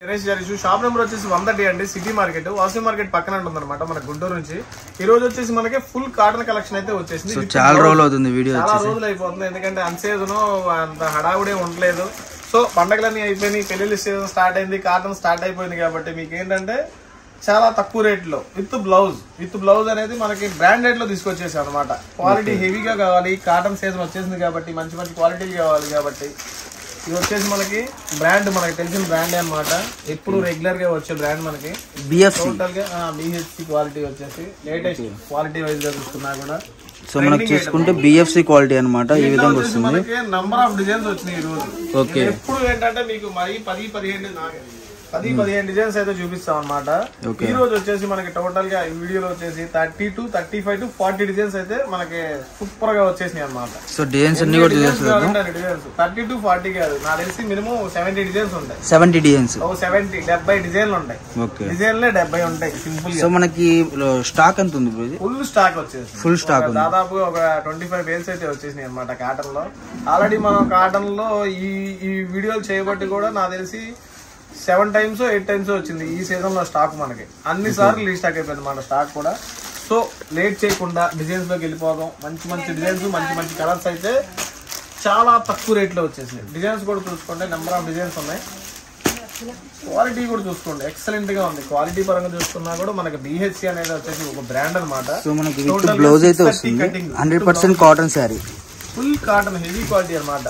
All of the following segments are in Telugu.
షాప్ నెంబర్ వచ్చేసి 130 అండి. సిటీ మార్కెట్, వాసవి మార్కెట్ పక్కన ఉంటుందన్నమాట మన గుంటూరు నుంచి. ఈ రోజు వచ్చేసి మనకి ఫుల్ కాటన్ కలెక్షన్ అయితే వచ్చేసింది. చాలా రోజులు అవుతుంది వీడియో, చాలా రోజులు అయిపోతుంది. ఎందుకంటే అన్సీజన్ అంత హడావుడే ఉండలేదు. సో పండగలన్నీ అయిపోయినాయి, పెళ్లి సీజన్ స్టార్ట్ అయింది, కాటన్ స్టార్ట్ అయిపోయింది. కాబట్టి మీకు ఏంటంటే చాలా తక్కువ రేట్లో విత్ బ్లౌజ్ అనేది మనకి బ్రాండ్ రేట్ లో తీసుకొచ్చేసాం అనమాట. క్వాలిటీ హెవీగా కావాలి, కాటన్ సీజన్ వచ్చేసింది కాబట్టి మంచి మంచి క్వాలిటీ కావాలి. కాబట్టి ఇది వచ్చేసి మనకి బ్రాండ్, మనకి తెలిసిన బ్రాండ్ అనమాట. ఎప్పుడు రెగ్యులర్ గా వచ్చే బ్రాండ్ మనకి టోటల్ గా బిహెచ్సి క్వాలిటీ వచ్చేసి లేటెస్ట్ క్వాలిటీ వైజ్ గా చూసుకున్నా కూడా. సో మనకి చూసుకుంటే బిఎఫ్సి క్వాలిటీ అనమాట. ఈ విధంగా వస్తుంది. మనకి నంబర్ ఆఫ్ డిజైన్స్ వచ్చినాయి ఈ రోజు. ఎప్పుడు ఏంటంటే మీకు మరి 10-15 డిజైన్స్ అయితే చూపిస్తాం అనమాట. ఈ రోజు వచ్చేసి మనకి టోటల్ గా ఈ వీడియోలో వచ్చేసి 30 to 35 to 40 డిజైన్స్ అయితే మనకి సూపర్ గా వచ్చేసినాయి అనమాట. సో డిజైన్స్ అన్ని కూడా చూపిస్తాం. 30 to 40 కాదు, నాకు తెలిసి మినిమం 70 డిజైన్స్ ఉంటాయి. 70 డిజైన్స్ 70 డిజైన్లు ఉంటాయి. డిజైన్లే 70 ఉంటాయి సింపుల్. సో మనకి స్టాక్ ఎంత ఉంది? ఫుల్ స్టాక్ వచ్చేసి ఫుల్ స్టాక్ దాదాపు ఒక 25 వేల్స్ అయితే వచ్చేసినాయి అనమాట కాటన్ లో. ఆల్రెడీ మనం కాటన్ లో ఈ వీడియోలు చేయబట్టి కూడా నాకు తెలిసి 7 times 8 times వచ్చింది ఈ సీజన్ లో స్టాక్. మనకి అన్ని సార్లు రీస్టాక్ అయిపోయింది మన స్టాక్ కూడా. సో లేట్ చేయకుండా డిజైన్స్ లోకి వెళ్ళిపోదాం. మంచి మంచి డిజైన్స్, మంచి మంచి కలర్స్ అయితే చాలా తక్కువ రేట్ లో వచ్చేసింది. డిజైన్స్ కూడా చూసుకోండి, నెంబర్ ఆఫ్ డిజైన్స్ ఉన్నాయి. క్వాలిటీ కూడా చూసుకోండి, ఎక్సలెంట్ గా ఉంది. క్వాలిటీ పరంగా చూసుకున్నా కూడా మనకి బిహెచ్సి అనేది వచ్చేసి ఒక బ్రాండ్ అనమాట. సో మనకి బ్లౌజ్ అయితే వస్తుంది 100% cotton sari, full cotton heavy quality అనమాట.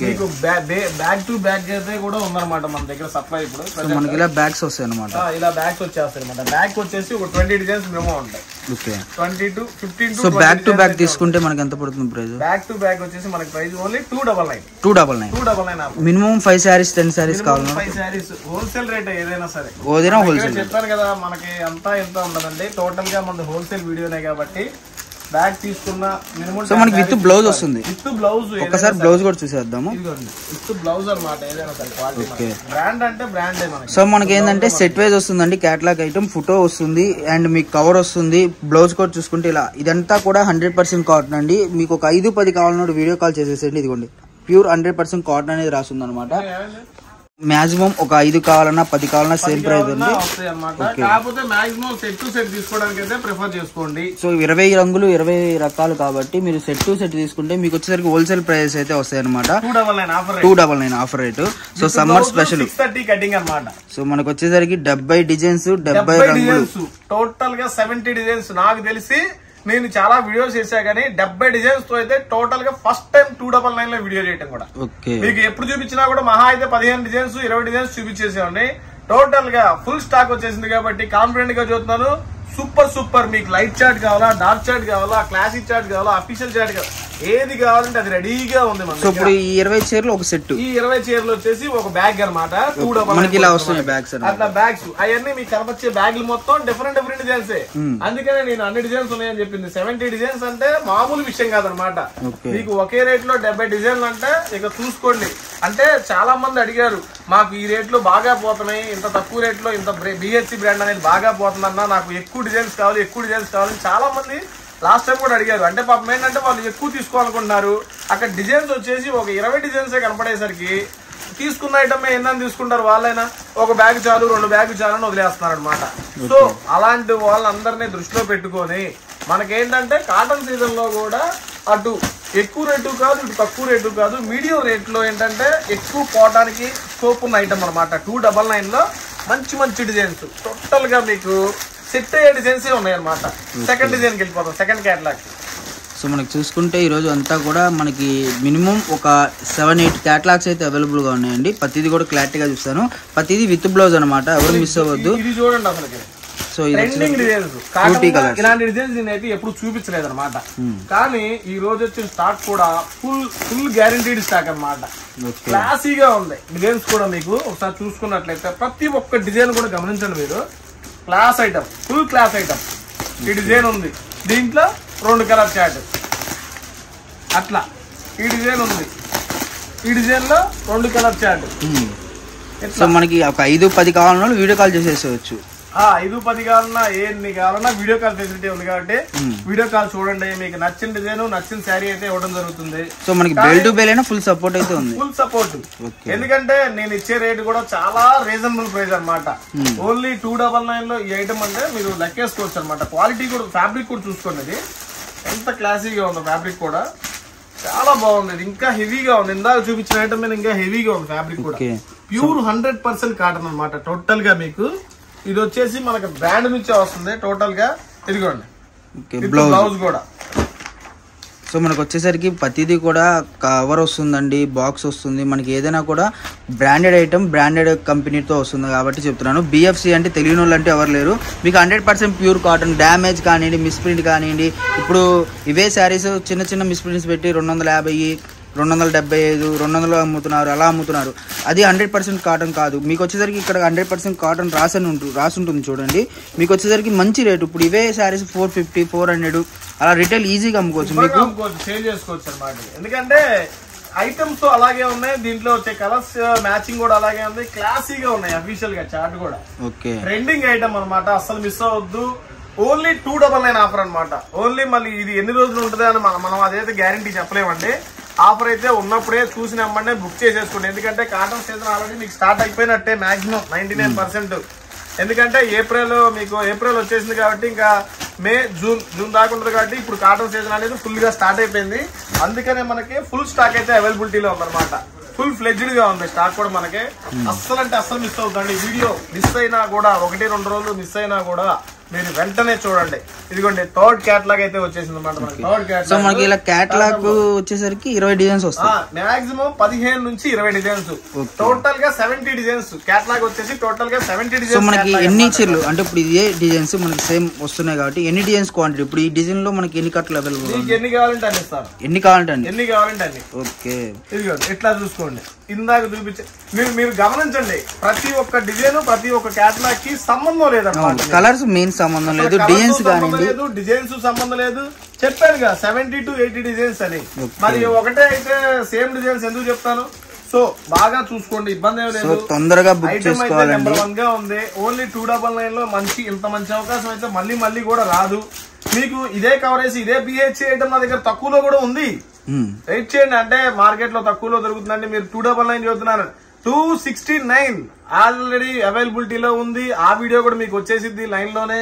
మీకు బ్యాగ్ టు బ్యాగ్ అయితే కూడా ఉందన్నమాట మన దగ్గర సప్లై. ఇప్పుడు మనకి ఇలా బ్యాగ్స్ వస్తాయి అనమాట. ఇలా బ్యాగ్స్ వచ్చేస్తాయి అనమాట. బ్యాగ్ వచ్చేసి ఒక 20 డిజైన్స్ మినిమం ఉంటాయి. 20 to 15 so bag to bag తీసుకుంటే మనకి ఎంత పడుతుంది ప్రైస్? బ్యాగ్ టు బ్యాగ్ వచ్చేసి మనకి price only 299 minimum 5 saris 10 saris కావాలి. 5 సారీస్ హోల్సేల్ రేట్ ఏదైనా సరే హోల్సేల్ చెప్పాను కదా. మనకి అంతా ఎంత ఉండదండి, టోటల్ గా మన హోల్సేల్ వీడియోనే కాబట్టి బ్యాగ్ తీసుకున్న మినిమం. సో మనకి విత్ బ్లౌజ్ వస్తుంది. విత్ బ్లౌజ్ ఒకసారి బ్లౌజ్ కూడా చూసేద్దాము. విత్ బ్లౌజ్ అన్నమాట. ఏదైనా సరే క్వాలిటీ బ్రాండ్ అంటే బ్రాండే మనకి. సో మనకి ఏంటంటే సెట్ వైజ్ వస్తుందండి. క్యాటలాగ్ ఐటమ్, ఫోటో వస్తుంది అండ్ మీకు కవర్ వస్తుంది. బ్లౌజ్ కూడా చూసుకుంటే ఇలా ఇదంతా కూడా 100% కాటన్ అండి. మీకు ఒక 5-10 కావాలన్నప్పుడు వీడియో కాల్ చేసేసండి. ఇదిగోండి ప్యూర్ 100% కాటన్ అనేది రాస్తుంది అనమాట. మాక్సిమం ఒక 5 కావాలన్నా 10 కావాలన్నా సేమ్ ప్రైస్ ఉంది. కాకపోతే మాక్సిమం సెట్ టు సెట్ తీసుకోవడానికి అయితే ప్రిఫర్ చేసుకోండి. సో 20 రంగులు 20 రకాలు కాబట్టి మీరు సెట్ టు సెట్ తీసుకుంటే మీకు వచ్చేసరికి హోల్సేల్ ప్రైస్ అయితే వస్తాయి అనమాట. 299 offer rate. So summer special 630 cutting అనమాట. సో మనకు వచ్చేసరికి 70 డిజైన్స్ 70 రంగులు, టోటల్ గా 70 డిజైన్స్. నాకు తెలిసి నేను చాలా వీడియోస్ చేశా కానీ 70 డిజైన్స్ తో అయితే టోటల్ గా ఫస్ట్ టైం 299 లో వీడియో చేయడం కూడా. మీకు ఎప్పుడు చూపించినా కూడా మహా అయితే 15 డిజైన్స్ 20 డిజైన్స్ చూపించేసేవాడిని. టోటల్ గా ఫుల్ స్టాక్ వచ్చేసింది కాబట్టి కాన్ఫిడెంట్ గా చూస్తున్నాను. సూపర్. మీకు లైట్ చార్ట్ కావాలా, డార్క్ చార్ట్ కావాలా, క్లాసిక్ చార్ట్ కావాలా, అఫీషియల్ చార్ట్ కావాలా, ఏది కావాలంటే అది రెడీగా ఉంది. సో ఇప్పుడు ఈ 20 చీరలు ఒక సెట్. ఈ 20 చీరలు వచ్చేసి ఒక బ్యాగ్ అనమాట. 299 ఇలా వస్తున్నాయి బ్యాగ్స్. అట్లా బ్యాగ్స్ అవన్నీ మీకు కనపచ్చే బ్యాగులు మొత్తం డిఫరెంట్ డిజైన్స్. అందుకనే నేను అన్ని డిజైన్స్ ఉన్నాయని చెప్పింది. 70 డిజైన్స్ అంటే మామూలు విషయం కాదనమాట. మీకు ఒకే రేట్ లో 70 డిజైన్లు అంటే ఇక చూసుకోండి. అంటే చాలా మంది అడిగారు, మాకు ఈ రేట్ లో బాగా పోతున్నాయి, ఇంత తక్కువ రేట్ లో ఇంత బిహెచ్సి బ్రాండ్ అనేది బాగా పోతుందన్నా, నాకు ఎక్కువ డిజైన్స్ కావాలి చాలా మంది లాస్ట్ టైం కూడా అడిగారు. అంటే పాపం ఏంటంటే వాళ్ళు ఎక్కువ తీసుకోవాలనుకుంటున్నారు. అక్కడ డిజైన్స్ వచ్చేసి ఒక 20 డిజైన్స్ కనపడేసరికి తీసుకున్న ఐటమ్ ఏందని తీసుకుంటారు. వాళ్ళైనా ఒక బ్యాగ్ చాలు 2 బ్యాగ్ చాలు అని వదిలేస్తున్నారు అనమాట. సో అలాంటి వాళ్ళందరినీ దృష్టిలో పెట్టుకొని మనకేంటంటే కాటన్ సీజన్ లో కూడా అటు ఎక్కువ రేటు కాదు, ఇటు తక్కువ రేటు కాదు, మీడియం రేట్ లో ఏంటంటే ఎక్కువ పోవడానికి స్కోప్ ఉన్న ఐటమ్ అనమాట. 299 లో మంచి డిజైన్స్ టోటల్ గా మీకు సెట్ అయ్యే డిజైన్స్ ఉన్నాయి అనమాట. సెకండ్ డిజైన్ కి వెళ్ళిపోతాం, సెకండ్ కేటలాగ్. సో మనకి చూసుకుంటే ఈ రోజు అంతా కూడా మనకి మినిమం ఒక 7-8 క్యాటలాగ్స్ అయితే అవైలబుల్ గా ఉన్నాయండి. ప్రతిదీ కూడా క్లారిటీగా చూస్తాను. ప్రతిదీ విత్ బ్లౌజ్ అనమాట, ఎవరు మిస్ అవ్వద్దు. ఇది చూడండి అసలు. సో ట్రెండింగ్ డిజైన్స్, ఇలాంటి డిజైన్స్ నేనైతే ఎప్పుడు చూపించలేదు అనమాట. కానీ ఈ రోజు వచ్చిన స్టాక్ కూడా ఫుల్ గ్యారంటీడ్ స్టాక్ అనమాట. క్లాసీగా ఉంది డిజైన్స్ కూడా. మీకు ఒకసారి చూసుకున్నట్లయితే ప్రతి ఒక్క డిజైన్ కూడా గమనించండి మీరు. Class item, full class item. ఈ డిజైన్ ఉంది, దీంట్లో 2 కలర్ చార్ట్ అట్లా. ఈ డిజైన్ ఉంది, ఈ డిజైన్ లో 2 కలర్ చార్ట్. సో మనకి ఒక 5-10 కావాలన్నా వీడియో కాల్ చేసేసుకోవచ్చు. 5-10 కావాలన్నా ఎన్ని కావాలన్నా వీడియో కాల్ ఫెసిలిటీ ఉంది కాబట్టి వీడియో కాల్ చూడండి. మీకు నచ్చిన డిజైన్ నచ్చిన శారీ అయితే ఇవ్వడం జరుగుతుంది. సో మనకి బెల్ టు బెల్ అయినా ఫుల్ సపోర్ట్ అయితే ఉంది. Full support. ఎందుకంటే నేను ఇచ్చే రేట్ కూడా చాలా రీజనబుల్ ప్రైస్ అనమాట. ఓన్లీ 299 లో ఈ ఐటమ్ అంటే మీరు లెక్కేసుకోవచ్చు అనమాట. క్వాలిటీ కూడా ఫ్యాబ్రిక్ కూడా చూసుకోండి. ఇది ఎంత క్లాసీగా ఉందో ఫ్యాబ్రిక్ కూడా చాలా బాగుంది. ఇంకా హెవీగా ఉంది. ఇందాక చూపించిన ఐటమ్ మీద ఇంకా హెవీగా ఉంది ఫ్యాబ్రిక్ కూడా. ప్యూర్ 100% కాటన్ అనమాట. టోటల్ గా మీకు ఇది వచ్చేసి మనకి బ్రాండ్ నుంచే వస్తుంది టోటల్ గా. ఇదిగోండి బ్లౌజ్ కూడా. సో మనకు వచ్చేసరికి ప్రతిదీ కూడా కవర్ వస్తుందండి, బాక్స్ వస్తుంది. మనకి ఏదైనా కూడా బ్రాండెడ్ ఐటమ్ బ్రాండెడ్ కంపెనీతో వస్తుంది కాబట్టి చెప్తున్నాను. బిఎఫ్సి అంటే తెలియని వాళ్ళు అంటే ఎవరు లేరు. మీకు 100% ప్యూర్ కాటన్. డ్యామేజ్ కానివ్వండి, మిస్ప్రింట్ కానివ్వండి. ఇప్పుడు ఇవే శారీస్ చిన్న చిన్న మిస్ప్రింట్స్ పెట్టి 250, 275, 200 అమ్ముతున్నారు, అలా అమ్ముతున్నారు. అది 100% కాటన్ కాదు. మీకు వచ్చేసరికి ఇక్కడ 100% కాటన్ రాసి ఉంటుంది చూడండి. మీకు వచ్చేసరికి మంచి రేటు. ఇప్పుడు ఇవే శారీస్ 450, 400 అలా రిటైల్ ఈజీగా అమ్ముకోవచ్చు, మీకు సేల్ చేసుకోవచ్చు అనమాట. ఎందుకంటే ఐటమ్స్ అలాగే ఉన్నాయి. దీంట్లో వచ్చే కలర్స్ మ్యాచింగ్ కూడా అలాగే ఉంది. క్లాసీగా ఉన్నాయి. అఫీషియల్ గా చార్ట్ కూడా ట్రెండింగ్ ఐటమ్ అనమాట. అసలు మిస్ అవ్వద్దు. ఓన్లీ 299 ఆఫర్ అనమాట. ఓన్లీ మళ్ళీ ఇది ఎన్ని రోజులు ఉంటుంది అని మనం అదైతే గ్యారంటీ చెప్పలేమండి. ఆఫర్ అయితే ఉన్నప్పుడే చూసి నమ్మండి, బుక్ చేసేసుకోండి. ఎందుకంటే కాటన్ సీజన్ ఆల్రెడీ మీకు స్టార్ట్ అయిపోయినట్టే మాక్సిమం 99%. ఎందుకంటే ఏప్రిల్ వచ్చేసింది కాబట్టి ఇంకా మే జూన్ దాకా ఉంటుంది కాబట్టి ఇప్పుడు కాటన్ సీజన్ అనేది ఫుల్ గా స్టార్ట్ అయిపోయింది. అందుకనే మనకి ఫుల్ స్టాక్ అయితే అవైలబిలిటీలో ఉందన్నమాట. ఫుల్ ఫ్లెడ్జ్డ్ గా ఉంది స్టాక్ కూడా మనకి. అస్సలు అంటే అస్సలు మిస్ అవుతుంది. వీడియో మిస్ అయినా కూడా 1-2 రోజులు మిస్ అయినా కూడా మీరు వెంటనే చూడండి. ఇదిగోండి థర్డ్ క్యాటలాగ్ అయితే వచ్చేసింది అనమాట. సో మనకి ఇలా క్యాటలాగ్ వచ్చేసరికి 20 డిజైన్స్ వస్తాయి. మాక్సిమం 15 నుంచి 20 డిజైన్స్. టోటల్ గా 70 డిజైన్స్. క్యాటలాగ్ వచ్చేసి టోటల్ గా 70 డిజైన్స్. సో మనకి ఎన్ని చీరలు అంటే ఇప్పుడు ఇదే డిజైన్స్ మనకి సేమ్ వస్తున్నాయి కాబట్టి ఎన్ని డిజైన్స్ క్వాంటిటీ, ఇప్పుడు ఈ డిజైన్ లో మనకి ఎన్ని కట్టలు అవైలబుల్? ఎన్ని కావాలంటే అన్ని ఇస్తాను. ఎన్ని కావాలంటే అన్ని. ఓకే ఇదిగోండి ఇట్లా చూసుకోండి. ఇందాక చూపించే మీరు గమనించండి. ప్రతి ఒక్క డిజైన్ ప్రతి ఒక్క క్యాటలాగ్ కి సంబంధం లేదన్నమాట. కలర్స్ మెయిన్ సంబంధం లేదు, డిజైన్స్ కానివ్వండి, డిజైన్స్ సంబంధం లేదు. చెప్పానుగా 70 to 80 డిజైన్స్ అని. మరి ఒకటే అయితే సేమ్ డిజైన్స్ ఎందుకు చెప్తాను? సో బాగా చూసుకోండి, ఇబ్బంది ఏమి లేదు. తొందరగా బుక్ చేసుకోవాలండి. నెంబర్ 1 గా ఉంది. ఓన్లీ 299 లో ఇంత మంచి అవకాశం అయితే మళ్ళీ కూడా రాదు. మీకు ఇదే కవరేజ్ ఇదే బిహెచ్ ఐటమ్ నా దగ్గర తక్కువలో కూడా ఉంది. వెయిట్ చేయండి. అంటే మార్కెట్ లో తక్కువలో దొరుకుతుందండి. మీరు 299 చదువుతున్నారు. 269 ఆల్రెడీ అవైలబిలిటీలో ఉంది. ఆ వీడియో కూడా మీకు వచ్చేసింది లైన్ లోనే.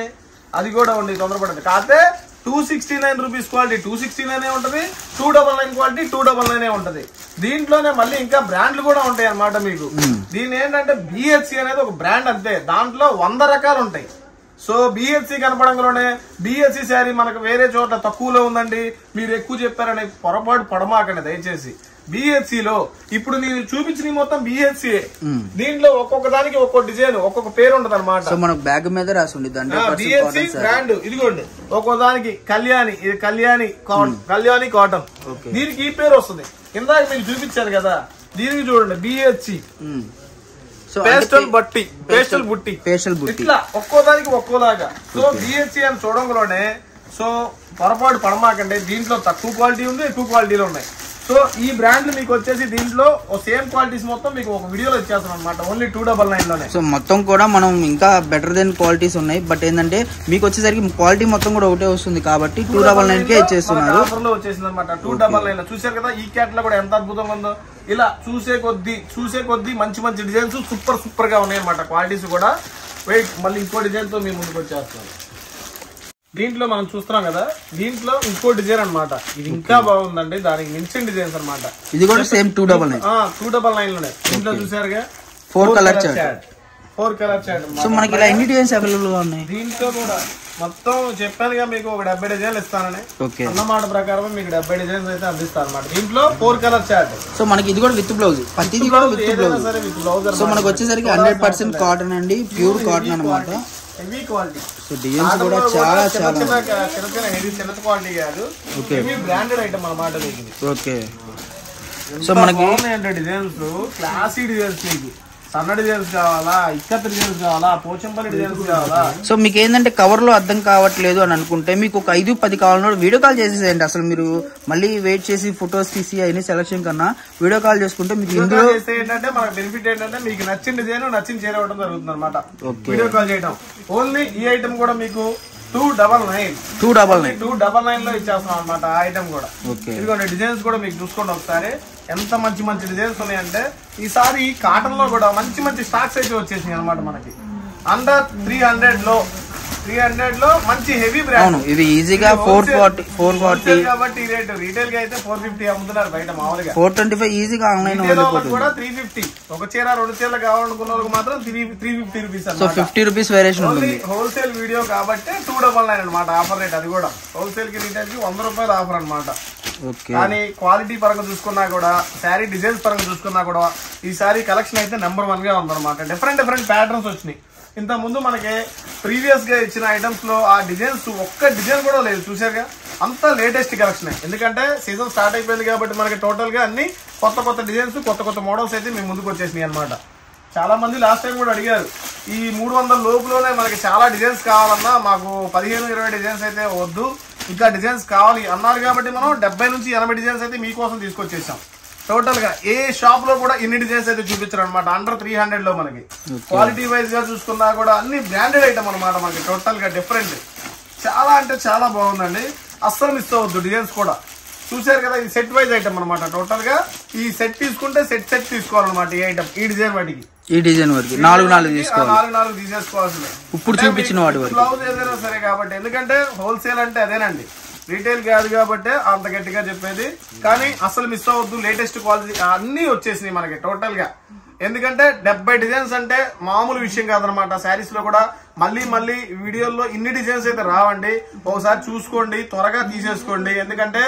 అది కూడా ఉంది, తొందరపడండి. కాకపోతే 269 రూపీస్ క్వాలిటీ 269 ఉంటది. 299 క్వాలిటీ 299 ఉంటది. దీంట్లోనే మళ్ళీ ఇంకా బ్రాండ్లు కూడా ఉంటాయి అన్నమాట మీకు. దీని ఏంటంటే బిహెచ్సి అనేది ఒక బ్రాండ్ అంతే. దాంట్లో 100 రకాలు ఉంటాయి. సో బిహెచ్సి కనపడంలోనే బిహెచ్సి శారీ మనకు వేరే చోట్ల తక్కువలో ఉందండి, మీరు ఎక్కువ చెప్పారని పొరపాటు పడమాకండి దయచేసి. బిహెచ్సిలో ఇప్పుడు నేను చూపించిన మొత్తం బిహెచ్సి. దీంట్లో ఒక్కొక్క దానికి ఒక్కొక్క డిజైన్ ఒక్కొక్క పేరు ఉంటది అనమాట. మనకు బ్యాగ్ మీద రాసి ఉంది బిహెచ్సి బ్రాండ్. ఇదిగోండి ఒక్కో దానికి కళ్యాణి, ఇది కళ్యాణి కాటన్. దీనికి ఈ పేరు వస్తుంది. ఇందాక మీకు చూపించాను కదా, దీనికి చూడండి బిహెచ్సి పేస్టల్ బుట్టి ఇట్లా ఒక్కో దానికి ఒక్కోలాగా. సో బిహెచ్సి అని చూడంలోనే సో పొరపాటు పడమాకండి. దీంట్లో తక్కువ క్వాలిటీ ఉంది, ఎక్కువ క్వాలిటీలో ఉన్నాయి. సో ఈ బ్రాండ్లు మీకు వచ్చేసి దీంట్లో సేమ్ క్వాలిటీస్ మొత్తం మీకు ఒక వీడియోలో వచ్చేస్తాం అనమాట. ఓన్లీ 299 లోనే. సో మొత్తం కూడా మనం ఇంకా బెటర్ దెన్ క్వాలిటీస్ ఉన్నాయి. బట్ ఏంటంటే మీకు వచ్చేసరికి క్వాలిటీ మొత్తం కూడా ఒకటే వస్తుంది కాబట్టి 299 కే ఇచ్చేస్తున్నారు. ఆఫర్ లో వచ్చేసింది అనమాట 299 లో. చూసారు కదా ఈ క్యాట్ కూడా ఎంత అద్భుతంగా ఉందో. ఇలా చూసే కొద్దీ మంచి డిజైన్స్ సూపర్ గా ఉన్నాయి అనమాట. క్వాలిటీస్ కూడా. వెయిట్ మళ్ళీ ఇంకో డిజైన్ తో మీ ముందుకు వచ్చేస్తాం. దీంట్లో మనం చూస్తున్నాం కదా, దీంట్లో ఇంకో డిజైన్ అనమాట. ఇది ఇంకా బాగుందండి, దానికి మించిన డిజైన్స్ అనమాట. ఇది కూడా సేమ్ 299 లోనే. దీంట్లో చూసారుగా 4 కలర్ చార్ట్. సో మనకి ఇలా ఎన్ని డిజైన్స్ అవైలబుల్ గా ఉన్నాయి? దీంట్లో కూడా మొత్తం చెప్పానుగా మీకు ఒక 70 డిజైన్లు ఇస్తానని. అన్నమాట ప్రకారం మీకు 70 డిజైన్స్ అయితే అందిస్తాను అనమాట. దీంట్లో 4 కలర్ చార్ట్. సో మనకి ఇది కూడా విత్ బ్లౌజ్, ప్రతిదీ కూడా విత్ బ్లౌజ్. సో మనకు వచ్చేసరికి 100% కాటన్ అండి, ప్యూర్ కాటన్ అనమాట. Heavy quality. సో డిజైన్స్ కూడా చాలా చిన్న క్వాలిటీ కాదు, హెవీ బ్రాండెడ్ ఐటమ్ అన్నమాట మీకు. ఓకే. సో మనకి డిజైన్స్ క్లాసీ డిజైన్స్ మీకు సన్న డిజైన్స్ కావాలా, ఇక్కత్ డిజైన్స్ కావాలా, పోచంపల్లి డిజైన్స్ కావాలా. సో మీకు ఏంటంటే కవర్ లో అర్థం కావట్లేదు అని అనుకుంటే మీకు ఒక 5-10 కావాలన్నా వీడియో కాల్ చేసేసేయండి. అసలు మీరు మళ్ళీ వెయిట్ చేసి ఫొటోస్ తీసి అయిన సెలక్షన్ కన్నా వీడియో కాల్ చేసుకుంటే మీకు ఇందులో ఏంటంటే మనకు బెనిఫిట్ ఏంటంటే మీకు నచ్చిన డిజైన్ నచ్చిన చీర ఇవ్వడం జరుగుతుంది అనమాట వీడియో కాల్ చేయడం. ఓన్లీ ఈ ఐటమ్ కూడా మీకు 299 లో ఇచ్చేస్తాం అనమాట. ఆ ఐటమ్ కూడా ఇదిగోండి. డిజైన్స్ కూడా మీకు చూసుకోండి ఒకసారి, ఎంత మంచి మంచి డిజైన్స్ ఉన్నాయంటే ఈసారి కాటన్ లో కూడా మంచి మంచి స్టాక్స్ అయితే వచ్చేసినాయి అనమాట మనకి. అండర్ 300 లో మంచి హెవీ బ్రాండ్. ఇది ఈజీగా 440 కాబట్టి ఈ రేట్ రీటైల్ గా అయితే 450 అమ్ముతున్నారు బయట మామూలుగా. 425 ఈజీగా ఆన్లైన్ కూడా 350. ఒక చీర 2 చీరలు కావాలనుకున్న వాళ్ళకి మాత్రం 350 రూపీస్. సో 50 రూపీస్ వేరియేషన్ ఉంటుంది. హోల్సేల్ వీడియో కాబట్టి 299 అనమాట ఆఫర్ రేట్. అది కూడా హోల్సేల్ కి రీటైల్ కి 100 రూపాయలు ఆఫర్ అనమాట. కానీ క్వాలిటీ పరంగా చూసుకున్నా కూడా, శారీ డిజైన్స్ పరంగా చూసుకున్నా కూడా ఈసారి కలెక్షన్ అయితే నెంబర్ 1 గా ఉందన్నమాట. డిఫరెంట్ ప్యాటర్న్స్ వచ్చినాయి. ఇంత ముందు మనకి ప్రీవియస్ గా ఇచ్చిన ఐటమ్స్ లో ఆ డిజైన్స్ ఒక్క డిజైన్ కూడా లేదు చూసారుగా. అంతా లేటెస్ట్ కలెక్షన్. ఎందుకంటే సీజన్ స్టార్ట్ అయిపోయింది కాబట్టి మనకి టోటల్ గా అన్ని కొత్త డిజైన్స్, కొత్త మోడల్స్ అయితే మేము ముందుకు వచ్చేసినాయి అనమాట. చాలా మంది లాస్ట్ టైం కూడా అడిగారు, ఈ 300 లోపులోనే మనకి చాలా డిజైన్స్ కావాలన్నా మాకు 15-20 డిజైన్స్ అయితే వద్దు, ఇంకా డిజైన్స్ కావాలి అన్నారు. కాబట్టి మనం 70 నుంచి 80 డిజైన్స్ అయితే మీకోసం తీసుకొచ్చేసాం. టోటల్ గా ఏ షాప్ లో కూడా ఇన్ని డిజైన్స్ అయితే చూపించారు అనమాట. అండర్ 300 లో మనకి క్వాలిటీ వైజ్ గా చూసుకున్నా కూడా అన్ని బ్రాండెడ్ ఐటమ్ అనమాట మనకి. టోటల్ గా డిఫరెంట్, చాలా అంటే చాలా బాగుందండి. అస్సలు మిస్ అవ్వద్దు. డిజైన్స్ కూడా చూసారు కదా, ఇది సెట్ వైజ్ ఐటమ్ అనమాట. టోటల్ గా ఈ సెట్ తీసుకుంటే సెట్ తీసుకోవాలన్నమాట. ఈ ఐటమ్ ఈ డిజైన్ వాటికి 4 తీసేసుకోవాల్సిందే. ఇప్పుడు చూపించిన వాటి బ్లౌజ్ ఏదైనా సరే కాబట్టి. ఎందుకంటే హోల్సేల్ అంటే అదేనండి, రీటైల్ కాదు కాబట్టి అంత గట్టిగా చెప్పేది. కానీ అసలు మిస్ అవ్వద్దు. లేటెస్ట్ క్వాలిటీ అన్ని వచ్చేసినాయి మనకి టోటల్ గా. ఎందుకంటే 70 డిజైన్స్ అంటే మామూలు విషయం కాదనమాట. శారీస్ లో కూడా మళ్ళీ వీడియోల్లో ఇన్ని డిజైన్స్ అయితే రావండి. ఒకసారి చూసుకోండి, త్వరగా తీసేసుకోండి. ఎందుకంటే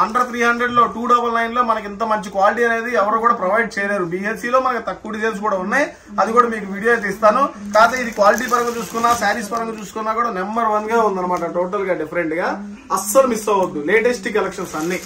అండర్ 300 లో 299 లో మనకి ఇంత మంచి క్వాలిటీ అనేది ఎవరు కూడా ప్రొవైడ్ చేయలేరు. బిఎస్సీ లో మనకి తక్కువ డిజైన్స్ కూడా ఉన్నాయి, అది కూడా మీకు వీడియో అయితే ఇస్తాను. కాకపోతే ఇది క్వాలిటీ పరంగా చూసుకున్నా, శారీస్ పరంగా చూసుకున్నా కూడా నెంబర్ 1 గా ఉందన్నమాట. టోటల్ గా డిఫరెంట్ గా అస్సలు మిస్ అవ్వద్దు. లేటెస్ట్ కలెక్షన్స్ అన్ని.